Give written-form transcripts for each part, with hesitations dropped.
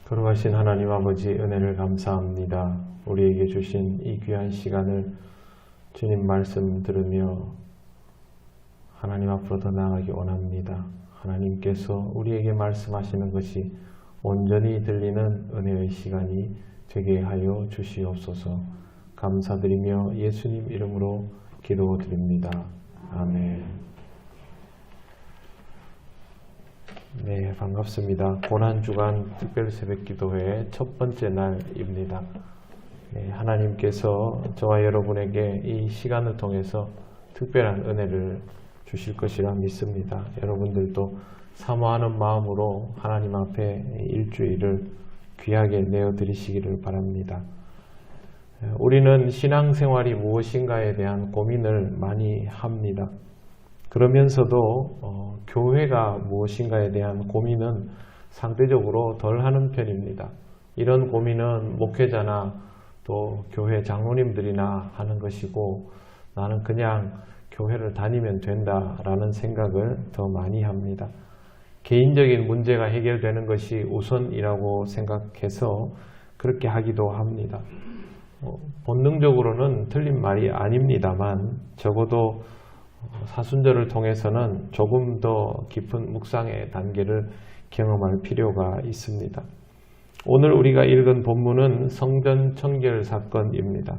거룩하신 하나님 아버지 은혜를 감사합니다. 우리에게 주신 이 귀한 시간을 주님 말씀 들으며 하나님 앞으로 더 나아가기 원합니다. 하나님께서 우리에게 말씀하시는 것이 온전히 들리는 은혜의 시간이 되게 하여 주시옵소서. 감사드리며 예수님 이름으로 기도드립니다. 아멘. 네, 반갑습니다. 고난주간 특별 새벽기도회 첫 번째 날입니다. 네, 하나님께서 저와 여러분에게 이 시간을 통해서 특별한 은혜를 주실 것이라 믿습니다. 여러분들도 사모하는 마음으로 하나님 앞에 일주일을 귀하게 내어드리시기를 바랍니다. 우리는 신앙생활이 무엇인가에 대한 고민을 많이 합니다. 그러면서도 교회가 무엇인가에 대한 고민은 상대적으로 덜 하는 편입니다. 이런 고민은 목회자나 또 교회 장로님들이나 하는 것이고, 나는 그냥 교회를 다니면 된다라는 생각을 더 많이 합니다. 개인적인 문제가 해결되는 것이 우선이라고 생각해서 그렇게 하기도 합니다. 본능적으로는 틀린 말이 아닙니다만, 적어도 사순절을 통해서는 조금 더 깊은 묵상의 단계를 경험할 필요가 있습니다. 오늘 우리가 읽은 본문은 성전 청결 사건입니다.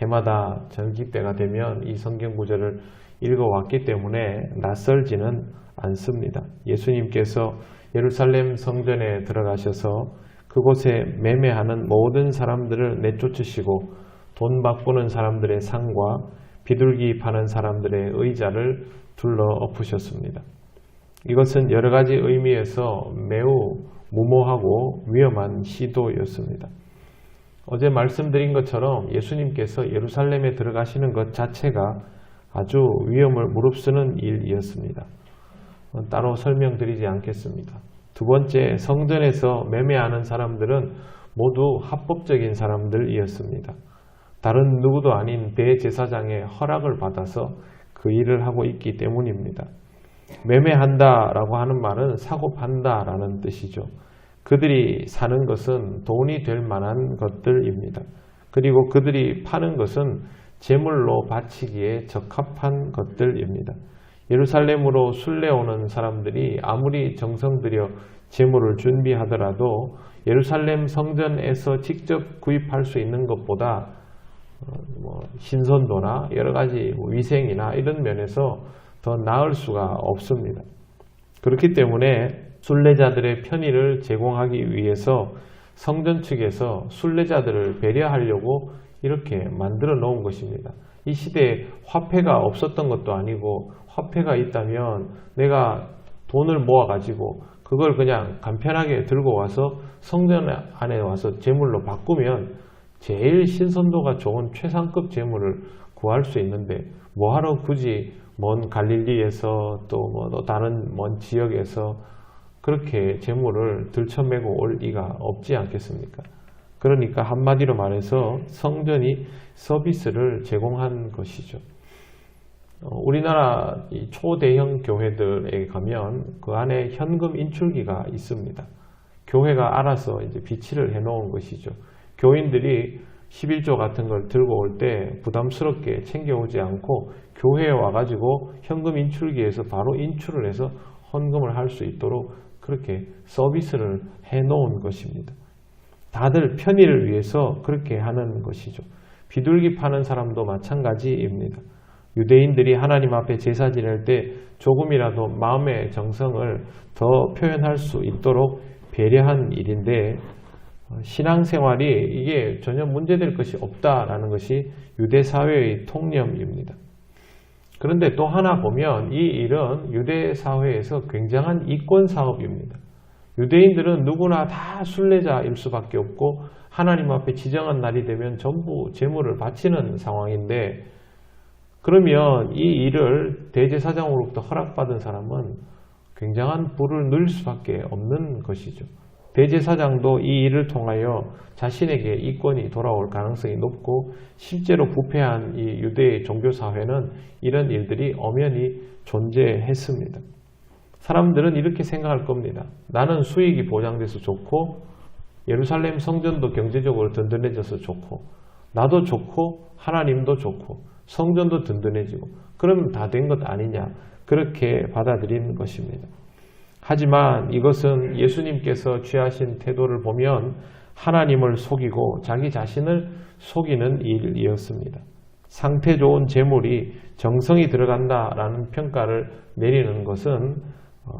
해마다 절기 때가 되면 이 성경 구절을 읽어왔기 때문에 낯설지는 않습니다. 예수님께서 예루살렘 성전에 들어가셔서 그곳에 매매하는 모든 사람들을 내쫓으시고 돈 바꾸는 사람들의 상과 비둘기 파는 사람들의 의자를 둘러 엎으셨습니다. 이것은 여러 가지 의미에서 매우 무모하고 위험한 시도였습니다. 어제 말씀드린 것처럼 예수님께서 예루살렘에 들어가시는 것 자체가 아주 위험을 무릅쓰는 일이었습니다. 따로 설명드리지 않겠습니다. 두 번째, 성전에서 매매하는 사람들은 모두 합법적인 사람들이었습니다. 다른 누구도 아닌 대제사장의 허락을 받아서 그 일을 하고 있기 때문입니다. 매매한다라고 하는 말은 사고 판다라는 뜻이죠. 그들이 사는 것은 돈이 될 만한 것들입니다. 그리고 그들이 파는 것은 제물로 바치기에 적합한 것들입니다. 예루살렘으로 순례 오는 사람들이 아무리 정성 들여 제물을 준비하더라도 예루살렘 성전에서 직접 구입할 수 있는 것보다 신선도나 여러 가지 위생이나 이런 면에서 더 나을 수가 없습니다. 그렇기 때문에 순례자들의 편의를 제공하기 위해서 성전 측에서 순례자들을 배려하려고 이렇게 만들어 놓은 것입니다. 이 시대에 화폐가 없었던 것도 아니고, 화폐가 있다면 내가 돈을 모아 가지고 그걸 그냥 간편하게 들고 와서 성전 안에 와서 제물로 바꾸면 제일 신선도가 좋은 최상급 제물을 구할 수 있는데, 뭐하러 굳이 먼 갈릴리에서 또 다른 먼 지역에서 그렇게 제물을 들쳐매고 올 리가 없지 않겠습니까? 그러니까 한마디로 말해서 성전이 서비스를 제공한 것이죠. 우리나라 초대형 교회들에 가면 그 안에 현금 인출기가 있습니다. 교회가 알아서 이제 비치를 해 놓은 것이죠. 교인들이 11조 같은 걸 들고 올 때 부담스럽게 챙겨오지 않고 교회에 와가지고 현금 인출기에서 바로 인출을 해서 헌금을 할 수 있도록 그렇게 서비스를 해 놓은 것입니다. 다들 편의를 위해서 그렇게 하는 것이죠. 비둘기 파는 사람도 마찬가지입니다. 유대인들이 하나님 앞에 제사 지낼 때 조금이라도 마음의 정성을 더 표현할 수 있도록 배려한 일인데, 신앙생활이 이게 전혀 문제될 것이 없다라는 것이 유대 사회의 통념입니다. 그런데 또 하나 보면 이 일은 유대 사회에서 굉장한 이권 사업입니다. 유대인들은 누구나 다 순례자일 수밖에 없고 하나님 앞에 지정한 날이 되면 전부 제물을 바치는 상황인데, 그러면 이 일을 대제사장으로부터 허락받은 사람은 굉장한 부를 누릴 수밖에 없는 것이죠. 대제사장도 이 일을 통하여 자신에게 이권이 돌아올 가능성이 높고, 실제로 부패한 이 유대의 종교사회는 이런 일들이 엄연히 존재했습니다. 사람들은 이렇게 생각할 겁니다. 나는 수익이 보장돼서 좋고 예루살렘 성전도 경제적으로 든든해져서 좋고, 나도 좋고 하나님도 좋고 성전도 든든해지고, 그러면 다 된 것 아니냐, 그렇게 받아들인 것입니다. 하지만 이것은 예수님께서 취하신 태도를 보면 하나님을 속이고 자기 자신을 속이는 일이었습니다. 상태 좋은 재물이 정성이 들어간다라는 평가를 내리는 것은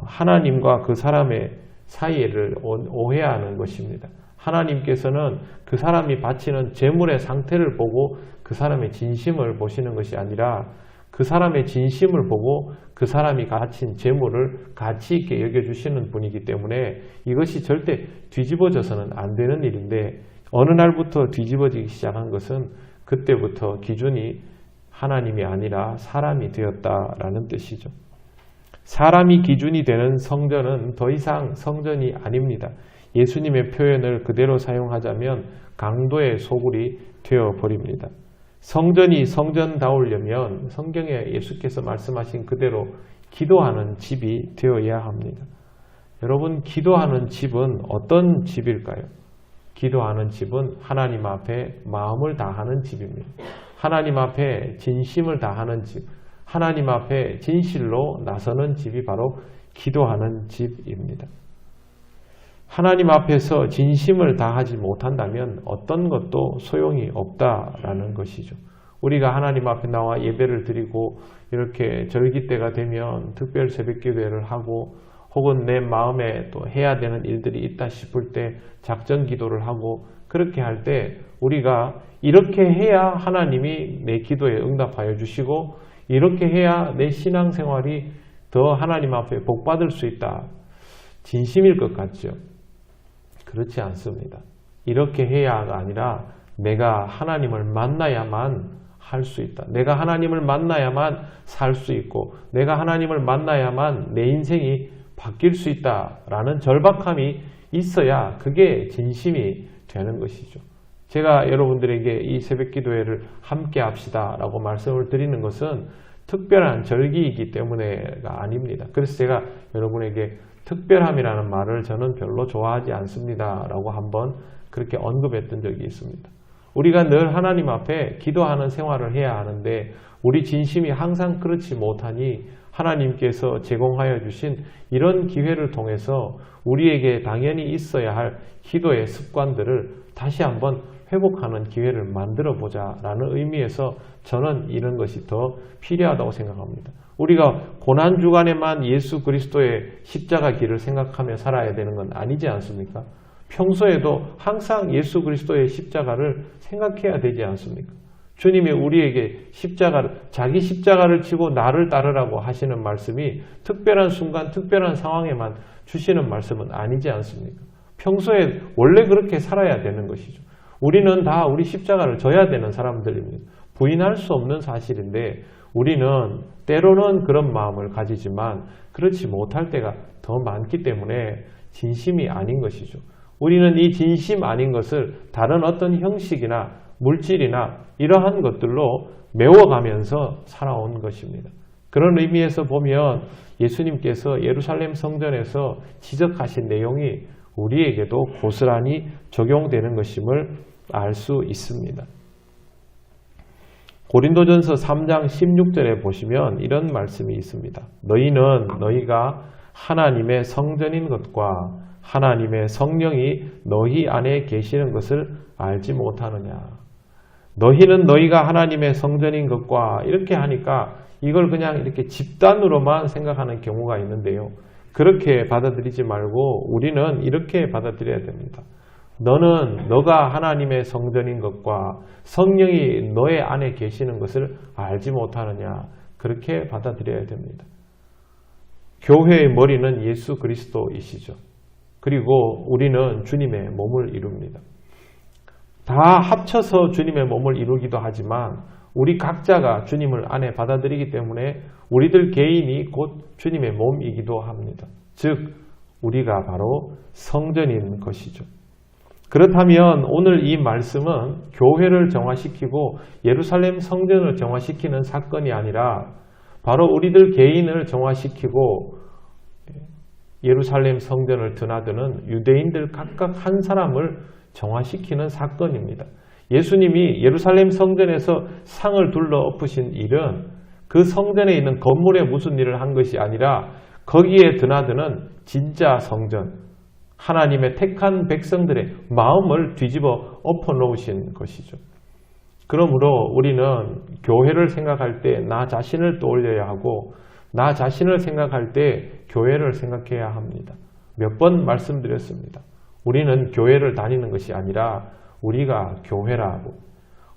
하나님과 그 사람의 사이를 오해하는 것입니다. 하나님께서는 그 사람이 바치는 재물의 상태를 보고 그 사람의 진심을 보시는 것이 아니라 그 사람의 진심을 보고 그 사람이 바친 재물을 가치 있게 여겨주시는 분이기 때문에 이것이 절대 뒤집어져서는 안 되는 일인데, 어느 날부터 뒤집어지기 시작한 것은 그때부터 기준이 하나님이 아니라 사람이 되었다라는 뜻이죠. 사람이 기준이 되는 성전은 더 이상 성전이 아닙니다. 예수님의 표현을 그대로 사용하자면 강도의 소굴이 되어버립니다. 성전이 성전다우려면 성경에 예수께서 말씀하신 그대로 기도하는 집이 되어야 합니다. 여러분, 기도하는 집은 어떤 집일까요? 기도하는 집은 하나님 앞에 마음을 다하는 집입니다. 하나님 앞에 진심을 다하는 집, 하나님 앞에 진실로 나서는 집이 바로 기도하는 집입니다. 하나님 앞에서 진심을 다하지 못한다면 어떤 것도 소용이 없다라는 것이죠. 우리가 하나님 앞에 나와 예배를 드리고 이렇게 절기 때가 되면 특별 새벽기도회를 하고, 혹은 내 마음에 또 해야 되는 일들이 있다 싶을 때 작전 기도를 하고, 그렇게 할 때 우리가 이렇게 해야 하나님이 내 기도에 응답하여 주시고, 이렇게 해야 내 신앙생활이 더 하나님 앞에 복받을 수 있다, 진심일 것 같죠? 그렇지 않습니다. 이렇게 해야가 아니라 내가 하나님을 만나야만 할 수 있다. 내가 하나님을 만나야만 살 수 있고, 내가 하나님을 만나야만 내 인생이 바뀔 수 있다라는 절박함이 있어야 그게 진심이 되는 것이죠. 제가 여러분들에게 이 새벽기도회를 함께 합시다 라고 말씀을 드리는 것은 특별한 절기이기 때문에가 아닙니다. 그래서 제가 여러분에게 특별함이라는 말을 저는 별로 좋아하지 않습니다 라고 한번 그렇게 언급했던 적이 있습니다. 우리가 늘 하나님 앞에 기도하는 생활을 해야 하는데, 우리 진심이 항상 그렇지 못하니 하나님께서 제공하여 주신 이런 기회를 통해서 우리에게 당연히 있어야 할 기도의 습관들을 다시 한번 회복하는 기회를 만들어 보자 라는 의미에서 저는 이런 것이 더 필요하다고 생각합니다. 우리가 고난주간에만 예수 그리스도의 십자가 길을 생각하며 살아야 되는 건 아니지 않습니까? 평소에도 항상 예수 그리스도의 십자가를 생각해야 되지 않습니까? 주님이 우리에게 자기 십자가를 지고 나를 따르라고 하시는 말씀이 특별한 순간, 특별한 상황에만 주시는 말씀은 아니지 않습니까? 평소에 원래 그렇게 살아야 되는 것이죠. 우리는 다 우리 십자가를 져야 되는 사람들입니다. 부인할 수 없는 사실인데, 우리는 때로는 그런 마음을 가지지만 그렇지 못할 때가 더 많기 때문에 진심이 아닌 것이죠. 우리는 이 진심 아닌 것을 다른 어떤 형식이나 물질이나 이러한 것들로 메워가면서 살아온 것입니다. 그런 의미에서 보면 예수님께서 예루살렘 성전에서 지적하신 내용이 우리에게도 고스란히 적용되는 것임을 알 수 있습니다. 고린도전서 3장 16절에 보시면 이런 말씀이 있습니다. 너희가 하나님의 성전인 것과 하나님의 성령이 너희 안에 계시는 것을 알지 못하느냐. 너희는 너희가 하나님의 성전인 것과, 이렇게 하니까 이걸 그냥 이렇게 집단으로만 생각하는 경우가 있는데요. 그렇게 받아들이지 말고 우리는 이렇게 받아들여야 됩니다. 너가 하나님의 성전인 것과 성령이 너의 안에 계시는 것을 알지 못하느냐. 그렇게 받아들여야 됩니다. 교회의 머리는 예수 그리스도이시죠. 그리고 우리는 주님의 몸을 이룹니다. 다 합쳐서 주님의 몸을 이루기도 하지만 우리 각자가 주님을 안에 받아들이기 때문에 우리들 개인이 곧 주님의 몸이기도 합니다. 즉 우리가 바로 성전인 것이죠. 그렇다면 오늘 이 말씀은 교회를 정화시키고 예루살렘 성전을 정화시키는 사건이 아니라 바로 우리들 개인을 정화시키고 예루살렘 성전을 드나드는 유대인들 각각 한 사람을 정화시키는 사건입니다. 예수님이 예루살렘 성전에서 상을 둘러 엎으신 일은 그 성전에 있는 건물에 무슨 일을 한 것이 아니라 거기에 드나드는 진짜 성전, 하나님의 택한 백성들의 마음을 뒤집어 엎어놓으신 것이죠. 그러므로 우리는 교회를 생각할 때 나 자신을 떠올려야 하고 나 자신을 생각할 때 교회를 생각해야 합니다. 몇 번 말씀드렸습니다. 우리는 교회를 다니는 것이 아니라 우리가 교회라고.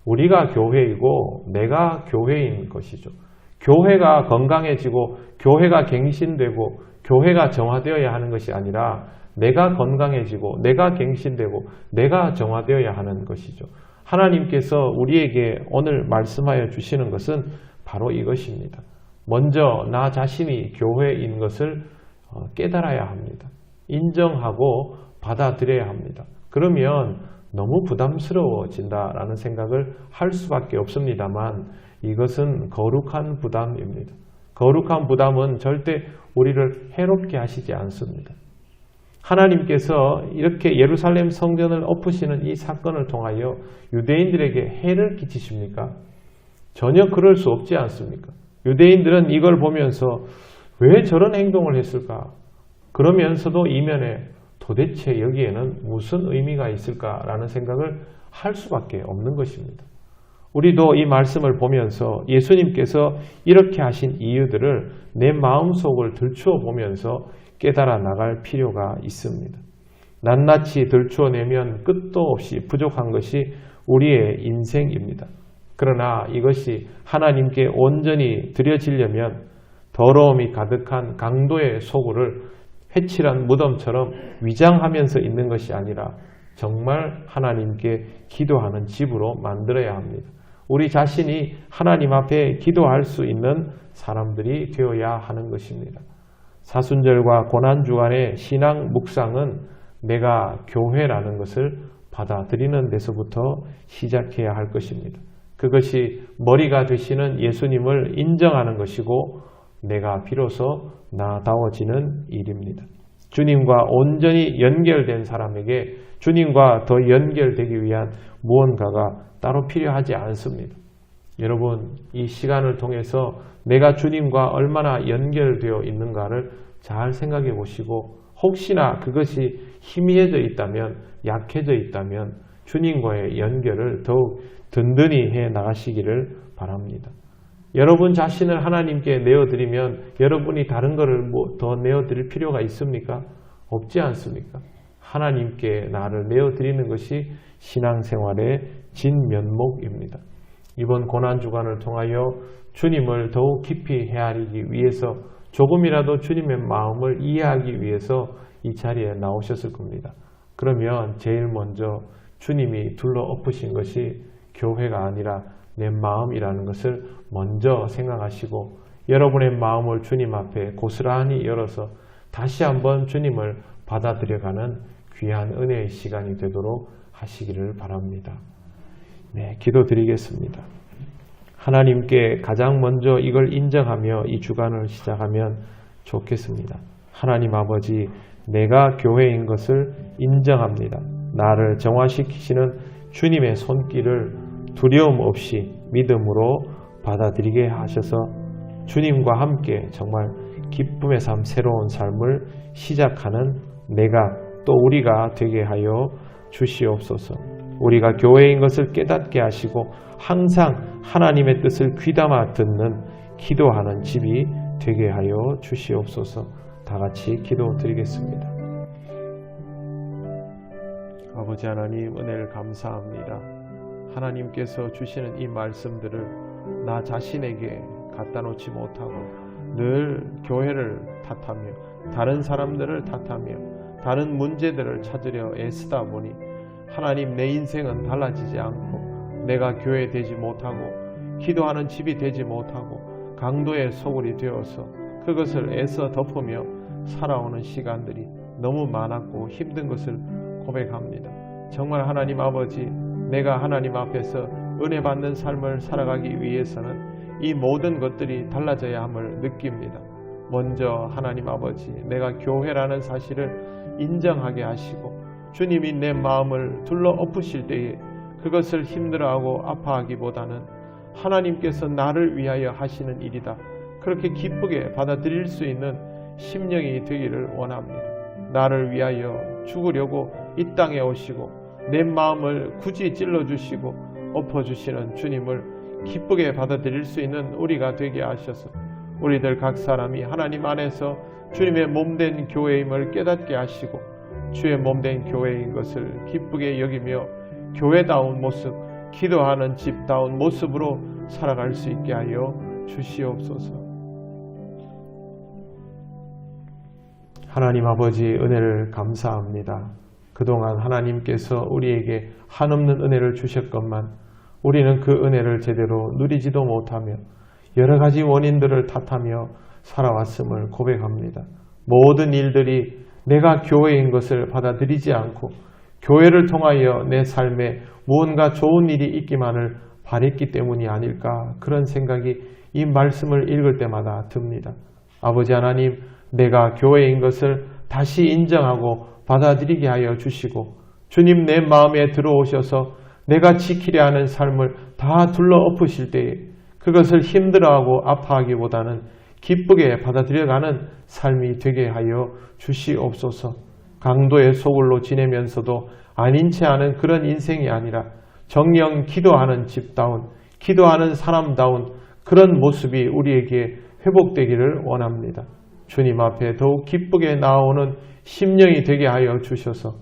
우리가 교회이고 내가 교회인 것이죠. 교회가 건강해지고 교회가 갱신되고 교회가 정화되어야 하는 것이 아니라 내가 건강해지고 내가 갱신되고 내가 정화되어야 하는 것이죠. 하나님께서 우리에게 오늘 말씀하여 주시는 것은 바로 이것입니다. 먼저 나 자신이 교회인 것을 깨달아야 합니다. 인정하고 받아들여야 합니다. 그러면 너무 부담스러워진다라는 생각을 할 수밖에 없습니다만 이것은 거룩한 부담입니다. 거룩한 부담은 절대 우리를 해롭게 하시지 않습니다. 하나님께서 이렇게 예루살렘 성전을 엎으시는 이 사건을 통하여 유대인들에게 해를 끼치십니까? 전혀 그럴 수 없지 않습니까? 유대인들은 이걸 보면서 왜 저런 행동을 했을까? 그러면서도 이면에 도대체 여기에는 무슨 의미가 있을까라는 생각을 할 수밖에 없는 것입니다. 우리도 이 말씀을 보면서 예수님께서 이렇게 하신 이유들을 내 마음속을 들추어 보면서 깨달아 나갈 필요가 있습니다. 낱낱이 들추어내면 끝도 없이 부족한 것이 우리의 인생입니다. 그러나 이것이 하나님께 온전히 드려지려면 더러움이 가득한 강도의 소굴을 회칠한 무덤처럼 위장하면서 있는 것이 아니라 정말 하나님께 기도하는 집으로 만들어야 합니다. 우리 자신이 하나님 앞에 기도할 수 있는 사람들이 되어야 하는 것입니다. 사순절과 고난주간의 신앙 묵상은 내가 교회라는 것을 받아들이는 데서부터 시작해야 할 것입니다. 그것이 머리가 되시는 예수님을 인정하는 것이고 내가 비로소 나다워지는 일입니다. 주님과 온전히 연결된 사람에게 주님과 더 연결되기 위한 무언가가 따로 필요하지 않습니다. 여러분, 이 시간을 통해서 내가 주님과 얼마나 연결되어 있는가를 잘 생각해 보시고 혹시나 그것이 희미해져 있다면, 약해져 있다면 주님과의 연결을 더욱 든든히 해 나가시기를 바랍니다. 여러분 자신을 하나님께 내어드리면 여러분이 다른 것을 더 내어드릴 필요가 있습니까? 없지 않습니까? 하나님께 나를 내어드리는 것이 신앙생활의 진면목입니다. 이번 고난주간을 통하여 주님을 더욱 깊이 헤아리기 위해서 조금이라도 주님의 마음을 이해하기 위해서 이 자리에 나오셨을 겁니다. 그러면 제일 먼저 주님이 둘러 엎으신 것이 교회가 아니라 내 마음이라는 것을 먼저 생각하시고 여러분의 마음을 주님 앞에 고스란히 열어서 다시 한번 주님을 받아들여가는 귀한 은혜의 시간이 되도록 하시기를 바랍니다. 네, 기도드리겠습니다. 하나님께 가장 먼저 이걸 인정하며 이 주간을 시작하면 좋겠습니다. 하나님 아버지, 내가 교회인 것을 인정합니다. 나를 정화시키시는 주님의 손길을 두려움 없이 믿음으로 받아들이게 하셔서 주님과 함께 정말 기쁨의 삶, 새로운 삶을 시작하는 내가 또 우리가 되게 하여 주시옵소서. 우리가 교회인 것을 깨닫게 하시고 항상 하나님의 뜻을 귀담아 듣는 기도하는 집이 되게 하여 주시옵소서. 다 같이 기도드리겠습니다. 아버지 하나님, 은혜를 감사합니다. 하나님께서 주시는 이 말씀들을 나 자신에게 갖다 놓지 못하고 늘 교회를 탓하며 다른 사람들을 탓하며 다른 문제들을 찾으려 애쓰다 보니 하나님, 내 인생은 달라지지 않고 내가 교회 되지 못하고 기도하는 집이 되지 못하고 강도의 소굴이 되어서 그것을 애써 덮으며 살아오는 시간들이 너무 많았고 힘든 것을 고백합니다. 정말 하나님 아버지, 내가 하나님 앞에서 은혜 받는 삶을 살아가기 위해서는 이 모든 것들이 달라져야 함을 느낍니다. 먼저 하나님 아버지, 내가 교회라는 사실을 인정하게 하시고 주님이 내 마음을 둘러 엎으실 때에 그것을 힘들어하고 아파하기보다는 하나님께서 나를 위하여 하시는 일이다, 그렇게 기쁘게 받아들일 수 있는 심령이 되기를 원합니다. 나를 위하여 죽으려고 이 땅에 오시고 내 마음을 굳이 찔러주시고 엎어주시는 주님을 기쁘게 받아들일 수 있는 우리가 되게 하셔서 우리들 각 사람이 하나님 안에서 주님의 몸된 교회임을 깨닫게 하시고 주의 몸된 교회인 것을 기쁘게 여기며 교회다운 모습, 기도하는 집다운 모습으로 살아갈 수 있게 하여 주시옵소서. 하나님 아버지, 은혜를 감사합니다. 그동안 하나님께서 우리에게 한없는 은혜를 주셨건만 우리는 그 은혜를 제대로 누리지도 못하며 여러 가지 원인들을 탓하며 살아왔음을 고백합니다. 모든 일들이 내가 교회인 것을 받아들이지 않고 교회를 통하여 내 삶에 무언가 좋은 일이 있기만을 바랬기 때문이 아닐까, 그런 생각이 이 말씀을 읽을 때마다 듭니다. 아버지 하나님, 내가 교회인 것을 다시 인정하고 받아들이게 하여 주시고 주님 내 마음에 들어오셔서 내가 지키려 하는 삶을 다 둘러 엎으실 때에 그것을 힘들어하고 아파하기보다는 기쁘게 받아들여가는 삶이 되게 하여 주시옵소서. 강도의 소굴로 지내면서도 아닌 채 하는 그런 인생이 아니라 정령 기도하는 집다운, 기도하는 사람다운 그런 모습이 우리에게 회복되기를 원합니다. 주님 앞에 더욱 기쁘게 나아오는 심령이 되게 하여 주셔서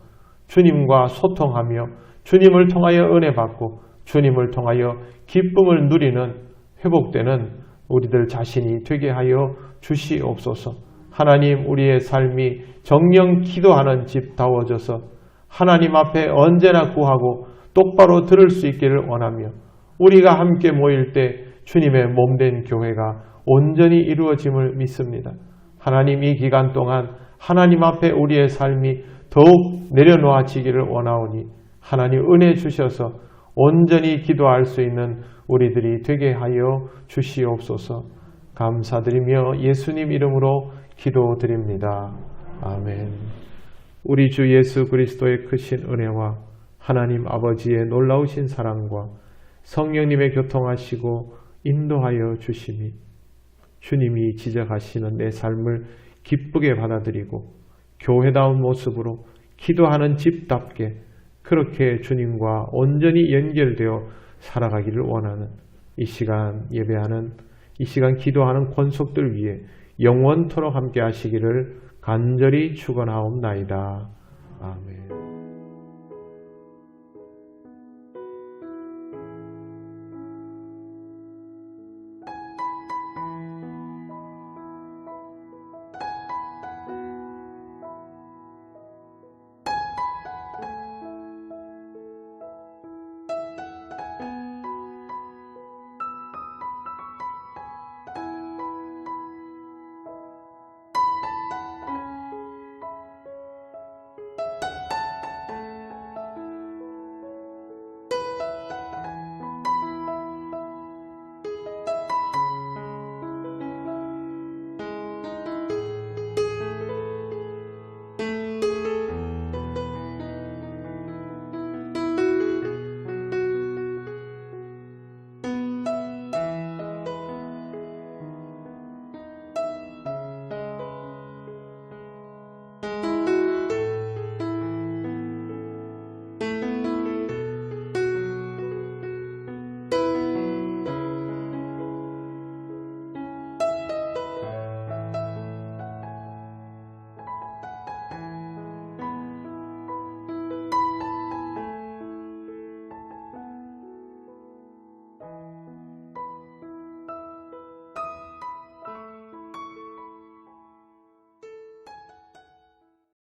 주님과 소통하며 주님을 통하여 은혜 받고 주님을 통하여 기쁨을 누리는 회복되는 우리들 자신이 되게 하여 주시옵소서. 하나님, 우리의 삶이 정령 기도하는 집다워져서 하나님 앞에 언제나 구하고 똑바로 들을 수 있기를 원하며 우리가 함께 모일 때 주님의 몸된 교회가 온전히 이루어짐을 믿습니다. 하나님, 이 기간 동안 하나님 앞에 우리의 삶이 더욱 내려놓아지기를 원하오니 하나님 은혜 주셔서 온전히 기도할 수 있는 우리들이 되게 하여 주시옵소서. 감사드리며 예수님 이름으로 기도드립니다. 아멘. 우리 주 예수 그리스도의 크신 은혜와 하나님 아버지의 놀라우신 사랑과 성령님의 교통하시고 인도하여 주심이 주님이 지적하시는 내 삶을 기쁘게 받아들이고 교회다운 모습으로 기도하는 집답게 그렇게 주님과 온전히 연결되어 살아가기를 원하는 이 시간 예배하는, 이 시간 기도하는 권속들 위해 영원토록 함께 하시기를 간절히 축원하옵나이다. 아멘.